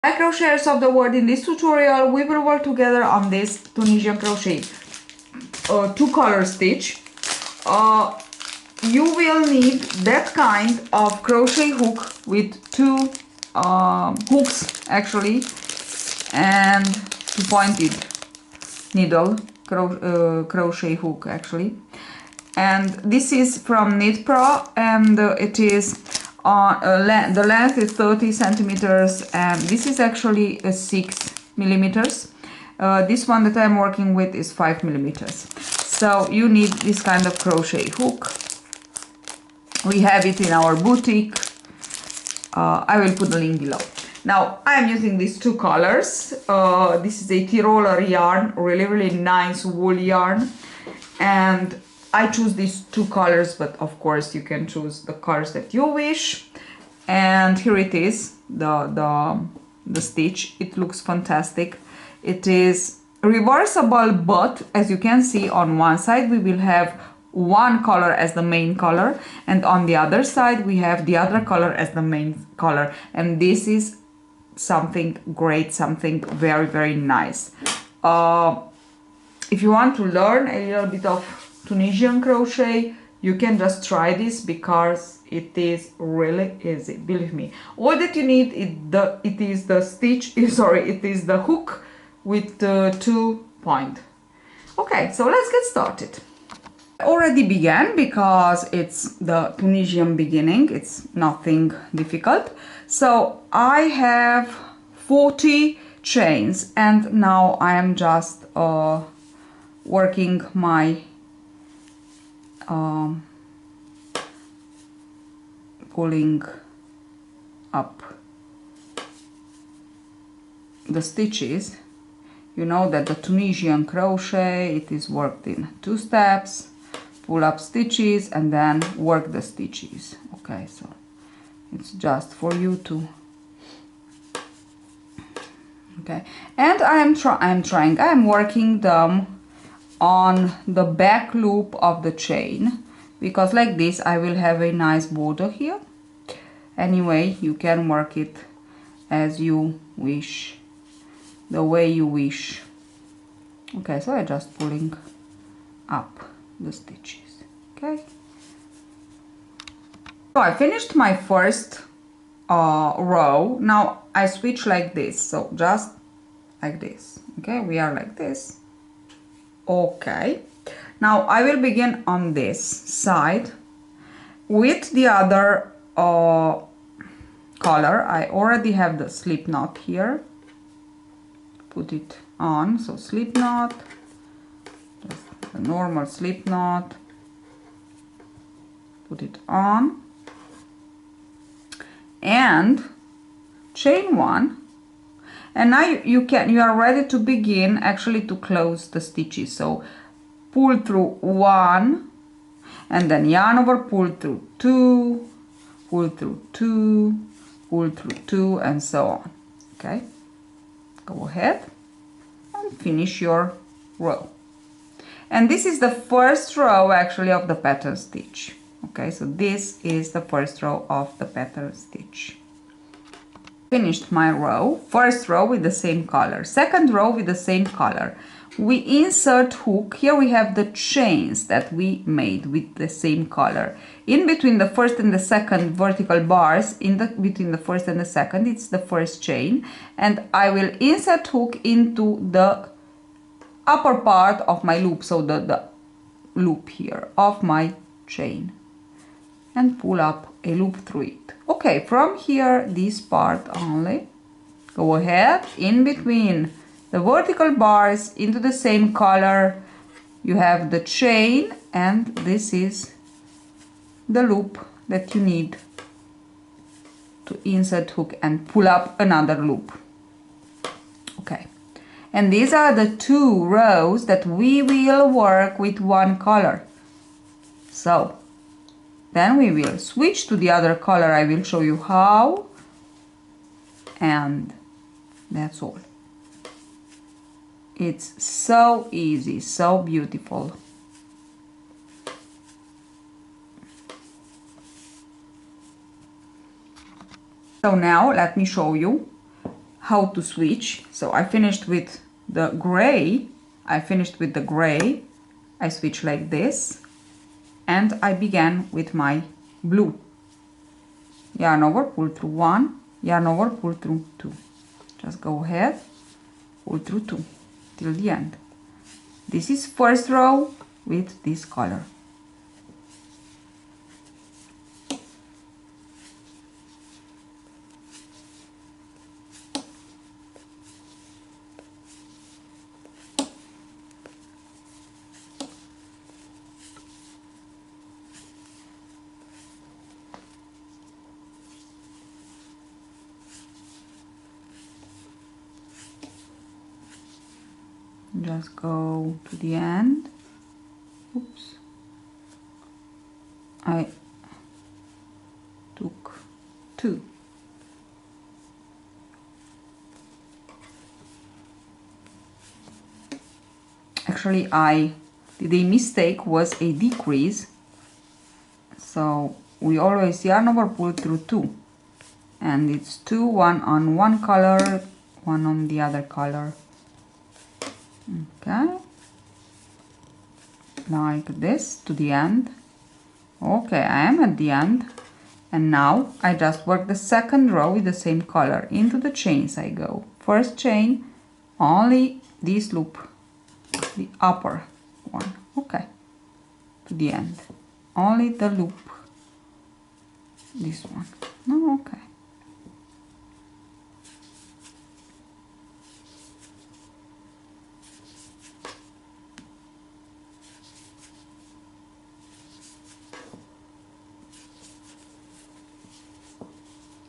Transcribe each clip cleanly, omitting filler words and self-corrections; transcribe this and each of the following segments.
Hi crocheters of the world, in this tutorial we will work together on this Tunisian crochet two color stitch. You will need that kind of crochet hook with two hooks actually, and two pointed needle crochet hook actually. And this is from Knit Pro, and it is the length is 30 centimeters, and this is actually a 6 millimeters. This one that I'm working with is 5 millimeters. So you need this kind of crochet hook. We have it in our boutique. I will put the link below. Now I'm using these two colors. This is a Tyroler yarn, really nice wool yarn, and I choose these two colors, but of course you can choose the colors that you wish. And here it is, the stitch. It looks fantastic. It is reversible, but as you can see, on one side we will have one color as the main color, and on the other side we have the other color as the main color. And this is something great, something very nice. If you want to learn a little bit of Tunisian crochet, you can just try this because it is really easy, believe me. All that you need is the hook with the 2 point. Okay, so let's get started. I already began because it's the Tunisian beginning, it's nothing difficult. So I have 40 chains, and now I am just working my pulling up the stitches. You know that the Tunisian crochet, it is worked in 2 steps: pull up stitches and then work the stitches. Okay, so it's just for you to, okay. And I am working them on the back loop of the chain, because like this I will have a nice border here. Anyway, you can work it as you wish, the way you wish. Okay, so I'm just pulling up the stitches. Okay, so I finished my first row. Now I switch like this, so just like this. Okay, we are like this. Okay, now I will begin on this side with the other color. I already have the slip knot here. Put it on, so slip knot, just a normal slip knot, put it on, and chain 1. And now you are ready to begin actually to close the stitches. So pull through 1, and then yarn over, pull through 2, pull through 2, pull through 2, and so on. Okay, go ahead and finish your row. And this is the first row actually of the pattern stitch. Okay, so this is the first row of the pattern stitch. Finished my row, first row with the same color, second row with the same color. We insert hook. Here we have the chains that we made with the same color. In between the first and the second vertical bars, between the first and the second, it's the first chain, and I will insert hook into the upper part of my loop, so the loop here of my chain, and pull up a loop through it. Okay, from here, this part only, go ahead, in between the vertical bars into the same color, you have the chain, and this is the loop that you need to insert hook and pull up another loop. Okay, and these are the 2 rows that we will work with one color. So then we will switch to the other color. I will show you how, and that's all. It's so easy, so beautiful. So now let me show you how to switch. So I finished with the gray. I switch like this, and I began with my blue. Yarn over, pull through 1, yarn over, pull through 2. Just go ahead, pull through 2 till the end. This is first row with this color. Just go to the end. Oops. I took 2. Actually, I did a mistake, was a decrease. So we always yarn over, pull through 2. And it's 2, 1 on one color, 1 on the other color. Okay, like this to the end. Okay, I am at the end, and now I just work the second row with the same color. Into the chains I go. First chain, only this loop, the upper one. Okay, to the end, only the loop, this one. No, okay.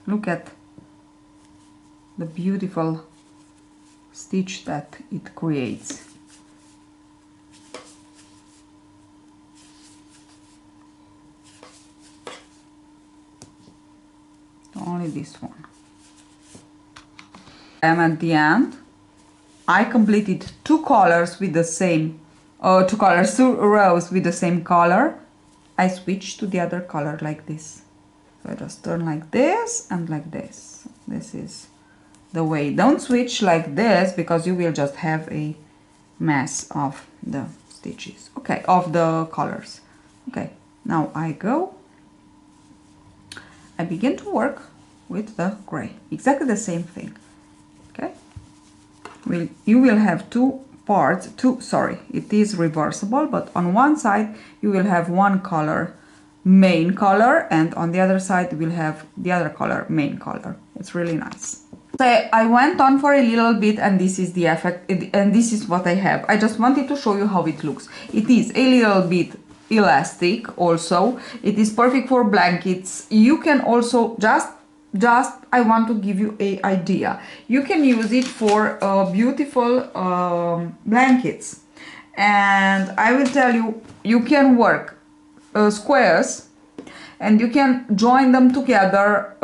Look at the beautiful stitch that it creates. Only this one. I'm at the end. I completed 2 colors with the same, 2 rows with the same color. I switch to the other color like this. So I just turn like this and like this. This is the way. Don't switch like this because you will just have a mess of the stitches. Okay, of the colors. Okay, now I begin to work with the gray. Exactly the same thing. Okay, you will have 2 parts. It is reversible, but on one side you will have one color, main color, and on the other side we'll have the other color, main color. It's really nice. So I went on for a little bit, and this is the effect, and this is what I have. I just wanted to show you how it looks. It is a little bit elastic also. It is perfect for blankets. You can also just I want to give you an idea. You can use it for beautiful blankets, and I will tell you, you can work squares, and you can join them together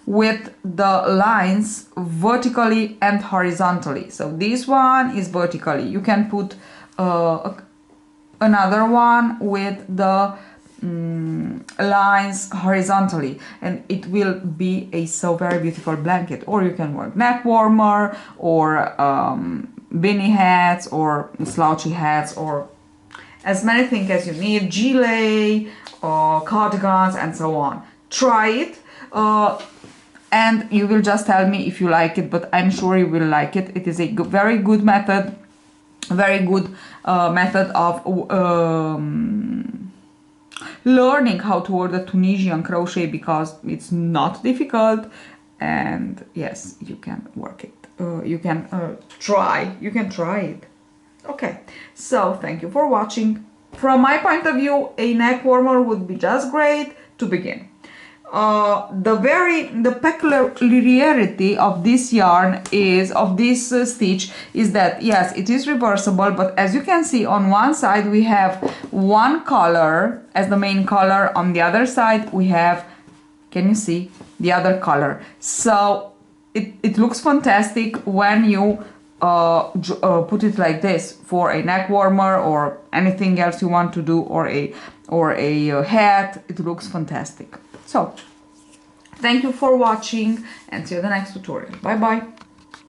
with the lines vertically and horizontally. So this one is vertically. You can put another one with the lines horizontally, and it will be a so very beautiful blanket. Or you can work neck warmer, or beanie hats, or slouchy hats, or as many things as you need, gilet, cardigans, and so on. Try it, and you will just tell me if you like it, but I'm sure you will like it. It is a very good method, method of learning how to order Tunisian crochet, because it's not difficult, and yes, you can work it. You can try it. Okay, so thank you for watching. From my point of view, a neck warmer would be just great to begin. The peculiarity of this yarn is, of this stitch, is that yes, it is reversible, but as you can see, on one side we have one color as the main color, on the other side we have, can you see, the other color. So it looks fantastic when you put it like this for a neck warmer or anything else you want to do, or a hat. It looks fantastic. So Thank you for watching and see you in the next tutorial. Bye bye.